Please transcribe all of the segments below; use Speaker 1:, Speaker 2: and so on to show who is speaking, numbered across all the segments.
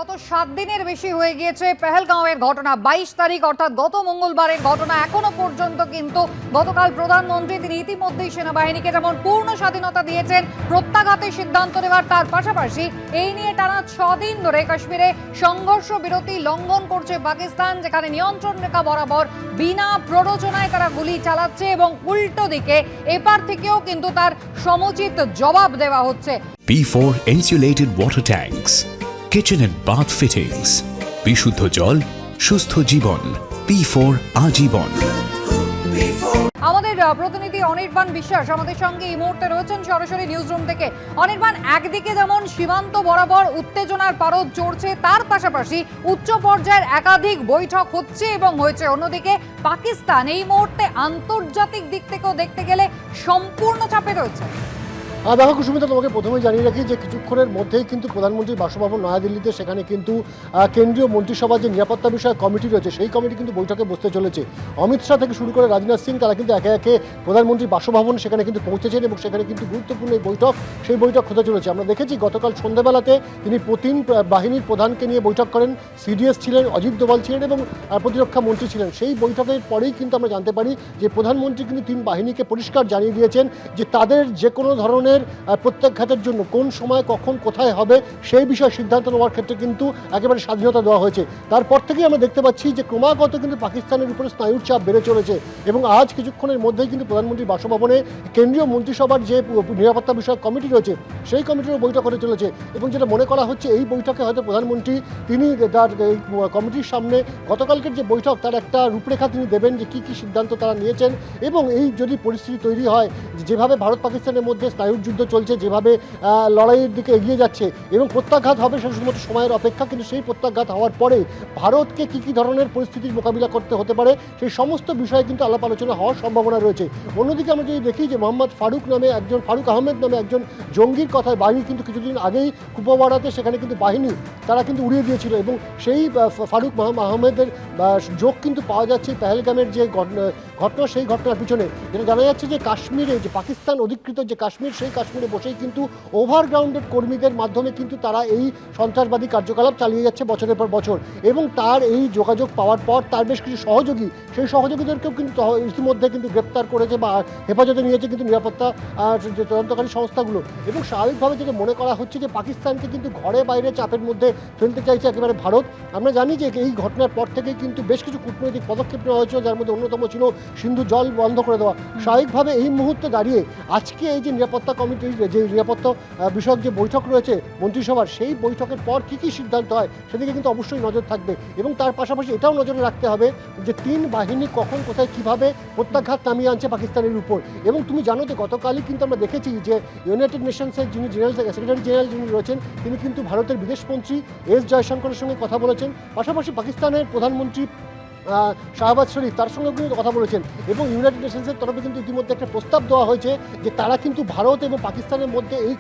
Speaker 1: গত 7 দিনের বেশি হয়ে গিয়েছে পেহেলগাঁওয়ের ঘটনা। 22 তারিখ অর্থাৎ গত মঙ্গলবারের ঘটনা। এখনো পর্যন্ত কিন্তু গতকাল প্রধানমন্ত্রী তিনি ইতিমধ্যেই সেনাবাহিনীকে যেমন পূর্ণ স্বাধীনতা দিয়েছেন প্রত্যাঘাতের সিদ্ধান্ত নেওয়ার, তার পাশাপাশি এই নিয়ে টানা 6 দিন ধরে কাশ্মীরে সংঘর্ষ বিরতি লঙ্ঘন করছে পাকিস্তান, যেখানে নিয়ন্ত্রণ রেখা বরাবর বিনা প্ররোচনায় তারা গুলি চালাচ্ছে এবং উল্টো দিকে এপার থেকেও কিন্তু তার সমুচিত জবাব দেওয়া হচ্ছে।
Speaker 2: P4 insulated water tanks, kitchen and bath fittings, বিশুদ্ধ জল, সুস্থ জীবন, P4 আজীবন।
Speaker 1: আমাদের প্রতিনিধি অনির্বাণ বিশ্বাস আমাদের সঙ্গে এই মুহূর্তে রয়েছেন সরাসরি নিউজরুম থেকে। অনির্বাণ, একদিকে যেমন সীমান্ত বরাবর উত্তেজনার পারদ চড়ছে, তার পাশাপাশি উচ্চ পর্যায়ের একাধিক বৈঠক হচ্ছে এবং হয়েছে, অন্যদিকে পাকিস্তান এই মুহূর্তে আন্তর্জাতিক দিক থেকেও দেখতে গেলে সম্পূর্ণ চাপে রয়েছে।
Speaker 3: দেখো কুসুমিতা, তোমাকে প্রথমেই জানিয়ে রাখি যে কিছুক্ষণের মধ্যেই কিন্তু প্রধানমন্ত্রীর বাসভবন নয়াদিল্লিতে, সেখানে কিন্তু কেন্দ্রীয় মন্ত্রিসভার যে নিরাপত্তা বিষয়ক কমিটি রয়েছে সেই কমিটি কিন্তু বৈঠকে বসতে চলেছে। অমিত শাহ থেকে শুরু করে রাজনাথ সিং তারা কিন্তু একে একে প্রধানমন্ত্রীর বাসভবন সেখানে কিন্তু পৌঁছেছেন এবং সেখানে কিন্তু গুরুত্বপূর্ণ এই বৈঠক, সেই বৈঠক হতে চলেছে। আমরা দেখেছি গতকাল সন্ধ্যাবেলাতে তিনি তিন বাহিনীর প্রধানকে নিয়ে বৈঠক করেন। সিডিএস ছিলেন, অজিত দোভাল ছিলেন এবং প্রতিরক্ষা মন্ত্রী ছিলেন। সেই বৈঠকের পরেই কিন্তু আমরা জানতে পারি যে প্রধানমন্ত্রী কিন্তু তিন বাহিনীকে পরিষ্কার জানিয়ে দিয়েছেন যে তাদের যে কোনো ধরনের প্রত্যাঘাতের জন্য কোন সময় কখন কোথায় হবে সেই বিষয়ে সিদ্ধান্ত নেওয়ার ক্ষেত্রে কিন্তু একেবারে স্বাধীনতা দেওয়া হয়েছে। তারপর থেকেই আমরা দেখতে পাচ্ছি যে ক্রমাগত কিন্তু পাকিস্তানের উপরে স্নায়ুর চাপ বেড়ে চলেছে এবং আজ কিছুক্ষণের মধ্যেই কিন্তু প্রধানমন্ত্রীর বাসভবনে কেন্দ্রীয় মন্ত্রিসভার যে নিরাপত্তা বিষয়ক কমিটি রয়েছে সেই কমিটিরও বৈঠক হতে চলেছে এবং যেটা মনে করা হচ্ছে এই বৈঠকে হয়তো প্রধানমন্ত্রী তিনি তার এই কমিটির সামনে গতকালকের যে বৈঠক তার একটা রূপরেখা তিনি দেবেন যে কী কী সিদ্ধান্ত তারা নিয়েছেন এবং এই যদি পরিস্থিতি তৈরি হয় যেভাবে ভারত পাকিস্তানের মধ্যে স্নায়ুর যুদ্ধ চলছে, যেভাবে লড়াইয়ের দিকে এগিয়ে যাচ্ছে এবং প্রত্যাঘাত হবে সে শুধুমাত্র সময়ের অপেক্ষা, কিন্তু সেই প্রত্যাঘাত হওয়ার পরে ভারতকে কী কী ধরনের পরিস্থিতির মোকাবিলা করতে হতে পারে সেই সমস্ত বিষয়ে কিন্তু আলাপ আলোচনা হওয়ার সম্ভাবনা রয়েছে। অন্যদিকে আমরা যদি দেখি যে ফারুক আহমেদ নামে একজন জঙ্গির কথায় বাহিনী কিন্তু কিছুদিন আগেই কুপওয়াড়াতে সেখানে কিন্তু বাহিনী তারা কিন্তু উড়িয়ে দিয়েছিল এবং সেই ফারুক আহমেদের যোগ কিন্তু পাওয়া যাচ্ছে পেহেলগামের যে ঘটনা সেই ঘটনার পিছনে। যেটা জানা যাচ্ছে যে কাশ্মীরে যে পাকিস্তান অধিকৃত যে কাশ্মীর সেই কাশ্মীরে বসেই কিন্তু ওভারগ্রাউন্ডেড কর্মীদের মাধ্যমে কিন্তু তারা এই সন্ত্রাসবাদী কার্যকলাপ চালিয়ে যাচ্ছে বছরের পর বছর এবং তার এই যোগাযোগ পাওয়ার পর তার বেশ কিছু সহযোগী, সেই সহযোগীদেরকেও কিন্তু ইতিমধ্যে কিন্তু গ্রেপ্তার করেছে বা হেফাজতে নিয়েছে কিন্তু নিরাপত্তা যে তদন্তকারী সংস্থাগুলো এবং স্বাভাবিকভাবে যেটা মনে করা হচ্ছে যে পাকিস্তানকে কিন্তু ঘরে বাইরে চাপের মধ্যে ফেলতে চাইছে একেবারে ভারত। আমরা জানি যে এই ঘটনার পর থেকেই কিন্তু বেশ কিছু কূটনৈতিক পদক্ষেপ নেওয়া হয়েছিল, যার মধ্যে অন্যতম ছিল সিন্ধু জল বন্ধ করে দেওয়া। স্বাভাবিকভাবে এই মুহূর্তে দাঁড়িয়ে আজকে এই যে নিরাপত্তা কমিটির যে নিরাপত্তা বিষয়ক যে বৈঠক রয়েছে মন্ত্রিসভার, সেই বৈঠকের পর কী কী সিদ্ধান্ত হয় সেদিকে কিন্তু অবশ্যই নজর থাকবে এবং তার পাশাপাশি এটাও নজরে রাখতে হবে যে তিন বাহিনী কখন কোথায় কীভাবে প্রত্যাঘাত নামিয়ে আনছে পাকিস্তানের উপর। এবং তুমি জানো যে গতকালই কিন্তু আমরা দেখেছি যে ইউনাইটেড নেশনসের যিনি সেক্রেটারি জেনারেল যিনি রয়েছেন তিনি কিন্তু ভারতের বিদেশমন্ত্রী এস জয়শঙ্করের সঙ্গে কথা বলেছেন, পাশাপাশি পাকিস্তানের প্রধানমন্ত্রী শাহবাজ শরীফ তার সঙ্গে কিন্তু কথা বলেছেন এবং ইউনাইটেড নেশনসের তরফে কিন্তু ইতিমধ্যে একটা প্রস্তাব দেওয়া হয়েছে যে তারা কিন্তু ভারত এবং পাকিস্তানের মধ্যে এই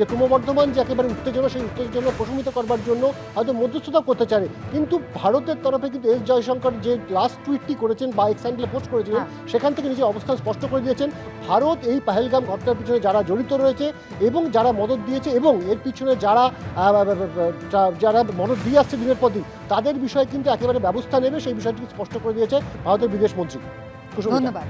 Speaker 3: ক্রমবর্ধমান যে একেবারে উত্তেজনা সেই উত্তেজনা প্রশমিত করবার জন্য হয়তো মধ্যস্থতা করতে চায়। কিন্তু ভারতের তরফে কিন্তু এস জয়শঙ্কর যে লাস্ট টুইটটি করেছেন বা এক্স হ্যান্ডেলে পোস্ট করেছিলেন সেখান থেকে নিজের অবস্থান স্পষ্ট করে দিয়েছেন ভারত এই পেহেলগাম ঘটনার পিছনে যারা জড়িত রয়েছে এবং যারা মদত দিয়েছে এবং এর পিছনে যারা মদত দিয়ে আসছে দিনের পর দিন তাদের বিষয়ে কিন্তু একেবারে ব্যবস্থা নেবে, সেই বিষয়টি স্পষ্ট করে দিয়েছে ভারতের বিদেশমন্ত্রী।
Speaker 1: ধন্যবাদ।